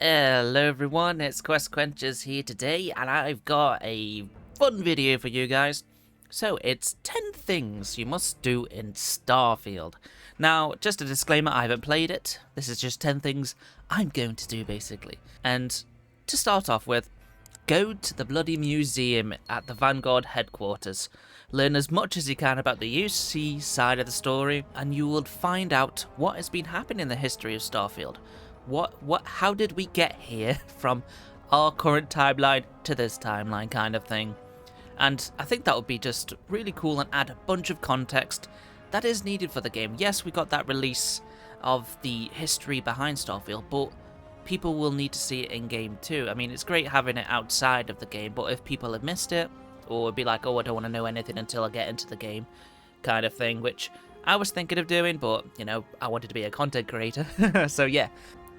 Hello everyone, it's Quest Quenchers here today, and I've got a fun video for you guys. So, it's 10 things you must do in Starfield. Now, just a disclaimer, I haven't played it. This is just 10 things I'm going to do, basically. And to start off with, go to the bloody museum at the Vanguard headquarters. Learn as much as you can about the UC side of the story, and you will find out what has been happening in the history of Starfield. How did we get here from our current timeline to this timeline kind of thing? And I think that would be just really cool and add a bunch of context that is needed for the game. Yes, we got that release of the history behind Starfield, but people will need to see it in game too. I mean, it's great having it outside of the game, but if people have missed it, or be like, oh, I don't want to know anything until I get into the game, kind of thing, which I was thinking of doing, but, you know, I wanted to be a content creator. So yeah,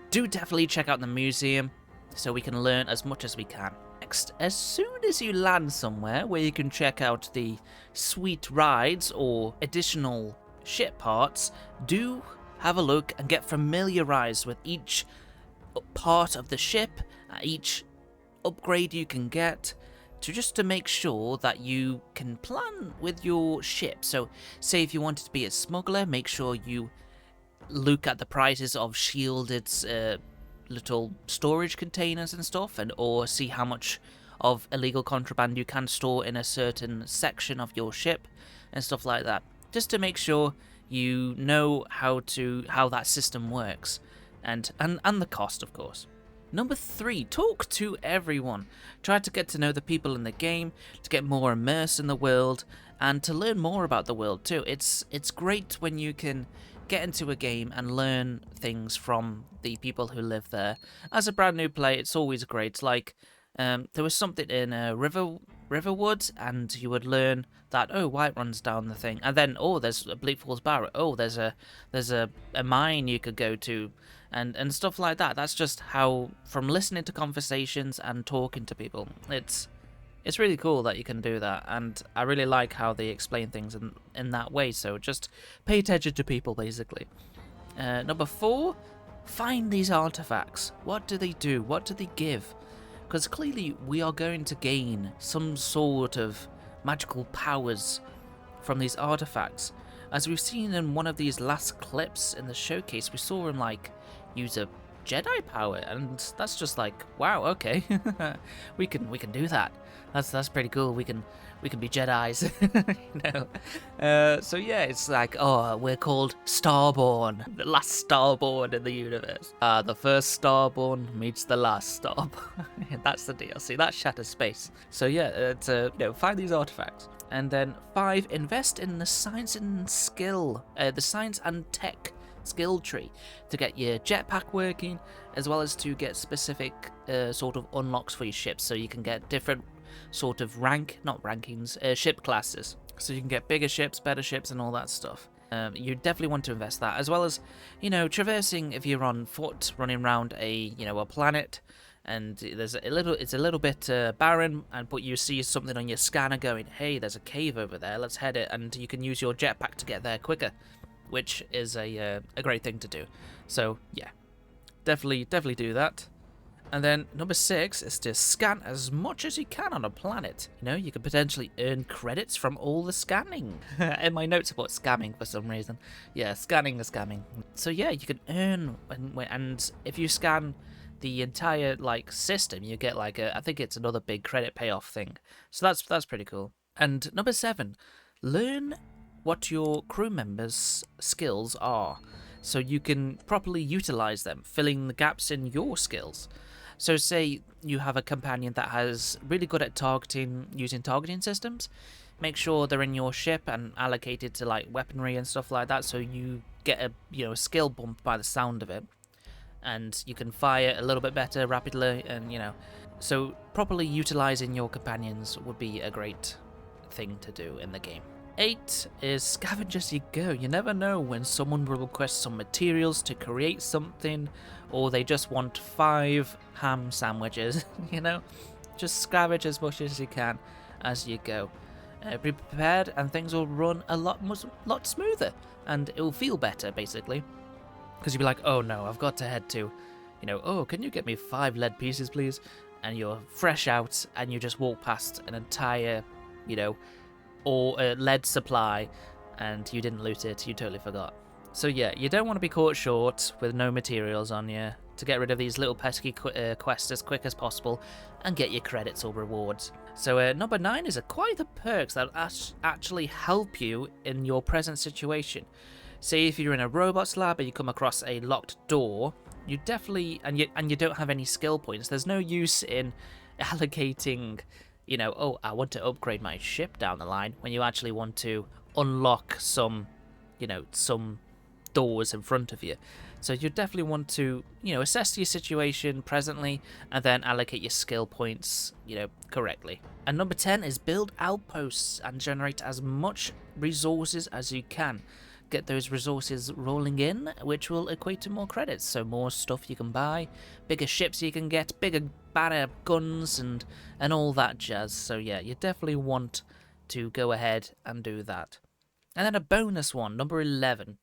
do definitely check out the museum so we can learn as much as we can. Next, as soon as you land somewhere where you can check out the sweet rides or additional ship parts, do have a look and get familiarized with each part of the ship, each upgrade you can get, to make sure that you can plan with your ship. So say if you wanted to be a smuggler, make sure you look at the prices of shielded little storage containers and stuff, or see how much of illegal contraband you can store in a certain section of your ship and stuff like that, just to make sure you know how that system works, and the cost, of course. Number 3, talk to everyone. Try to get to know the people in the game, to get more immersed in the world, and to learn more about the world too. It's great when you can get into a game and learn things from the people who live there. As a brand new player, it's always great. Like, there was something in Riverwood, and you would learn that, oh, White runs down the thing, and then, oh, there's a Bleak Falls Barrett, oh, there's a mine you could go to, and stuff like that. That's just how, from listening to conversations and talking to people, it's really cool that you can do that, and I really like how they explain things in that way, so just pay attention to people, basically. Number 4, find these artifacts. What do they do? What do they give? Because clearly we are going to gain some sort of magical powers from these artifacts. As we've seen in one of these last clips in the showcase, we saw him, like, use a Jedi power, and that's just like, wow, okay. we can do that. That's pretty cool. We can be Jedis. So yeah, it's like, oh, we're called Starborn, the last Starborn in the universe. The first Starborn meets the last Starborn. That's the DLC. That's Shattered Space. So yeah, find these artifacts. And then 5, invest in the science and skill, the science and tech skill tree to get your jetpack working, as well as to get specific sort of unlocks for your ships, so you can get different sort of ship classes, so you can get bigger ships, better ships, and all that stuff. You definitely want to invest that, as well as, traversing if you're on foot, running around a planet, and it's a little bit barren, but you see something on your scanner going, hey, there's a cave over there, let's head it, and you can use your jetpack to get there quicker, which is a great thing to do. So yeah, definitely do that. And then number 6 is to scan as much as you can on a planet. You can potentially earn credits from all the scanning. In my notes about scamming for some reason. Yeah, scanning is scamming. So yeah, you can earn, and if you scan the entire system, you get I think it's another big credit payoff thing. So that's pretty cool. And number 7, learn what your crew members' skills are, so you can properly utilize them, filling the gaps in your skills. So say you have a companion that has really good at using targeting systems, make sure they're in your ship and allocated to weaponry and stuff like that, so you get a skill bump by the sound of it, and you can fire a little bit better rapidly, and so properly utilizing your companions would be a great thing to do in the game. 8 is scavenge as you go. You never know when someone will request some materials to create something, or they just want 5 ham sandwiches, Just scavenge as much as you can as you go. Be prepared, and things will run a lot smoother, and it will feel better, basically. Because you'll be like, oh no, I've got to head to you know, oh, can you get me 5 lead pieces, please? And you're fresh out, and you just walk past an entire, you know, or lead supply, and you didn't loot it, you totally forgot. So yeah, you don't want to be caught short with no materials on you, to get rid of these little pesky quests as quick as possible and get your credits or rewards. So number 9 is quite the perks that actually help you in your present situation. Say if you're in a robots lab and you come across a locked door, you definitely, and you don't have any skill points, there's no use in allocating, you know, oh, I want to upgrade my ship down the line, when you actually want to unlock some, you know, some doors in front of you. So you definitely want to, you know, assess your situation presently and then allocate your skill points, you know, correctly. And number 10 is build outposts and generate as much resources as you can. Get those resources rolling in, which will equate to more credits, so more stuff you can buy, bigger ships you can get, bigger, better guns, and all that jazz. So yeah, you definitely want to go ahead and do that. And then a bonus one, number 11.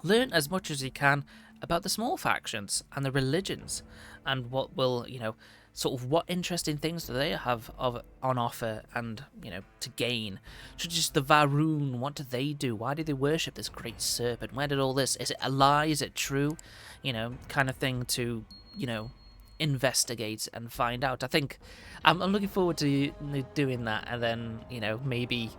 Learn as much as you can about the small factions and the religions, and what will, you know, sort of what interesting things do they have on offer and, you know, to gain. Such as the Varun, what do they do? Why do they worship this great serpent? Where did all this, is it a lie? Is it true? You know, kind of thing to, you know, investigate and find out. I think I'm looking forward to doing that, and then, you know, maybe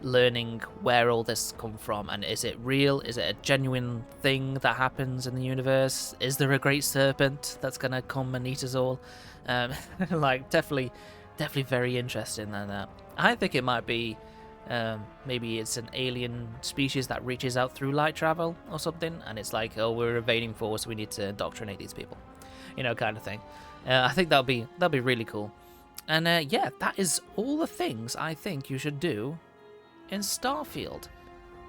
learning where all this come from, and is it real? Is it a genuine thing that happens in the universe? Is there a great serpent that's gonna come and eat us all? Like definitely very interesting. And I think it might be maybe it's an alien species that reaches out through light travel or something, and it's like, oh, we're invading force, we need to indoctrinate these people, you know, kind of thing. I think that'll be really cool. And yeah, that is all the things I think you should do in Starfield.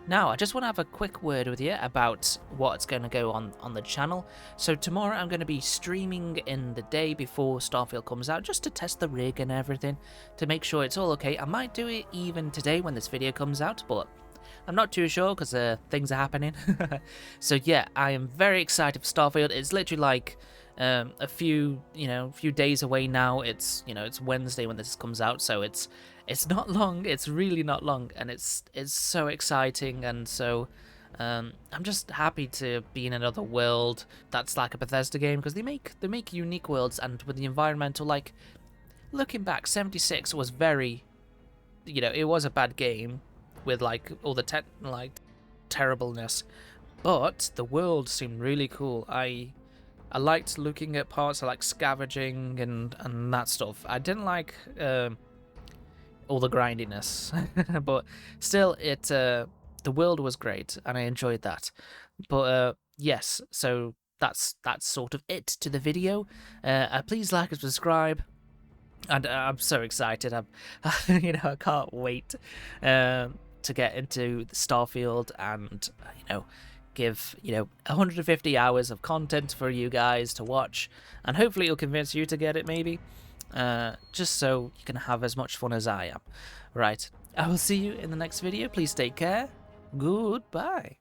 Now, I just want to have a quick word with you about what's going to go on the channel. So tomorrow I'm going to be streaming in the day before Starfield comes out, just to test the rig and everything, to make sure it's all okay. I might do it even today when this video comes out, but I'm not too sure because things are happening. So yeah, I am very excited for Starfield. It's literally like a few days away now. It's, you know, it's Wednesday when this comes out, so it's not long. It's really not long, and it's so exciting. And so I'm just happy to be in another world that's like a Bethesda game, because they make unique worlds, and with the environmental, like, looking back, 76 was very, you know, it was a bad game with like all the terribleness, but the world seemed really cool. I liked looking at parts of like scavenging and that stuff. I didn't like all the grindiness, but still, the world was great and I enjoyed that. But yes, so that's sort of it to the video. Please like and subscribe. And I'm so excited. You know, I can't wait to get into the Starfield and, you know, give, you know, 150 hours of content for you guys to watch, and hopefully it'll convince you to get it, maybe, just so you can have as much fun as I am. Right, I will see you in the next video. Please take care. Goodbye.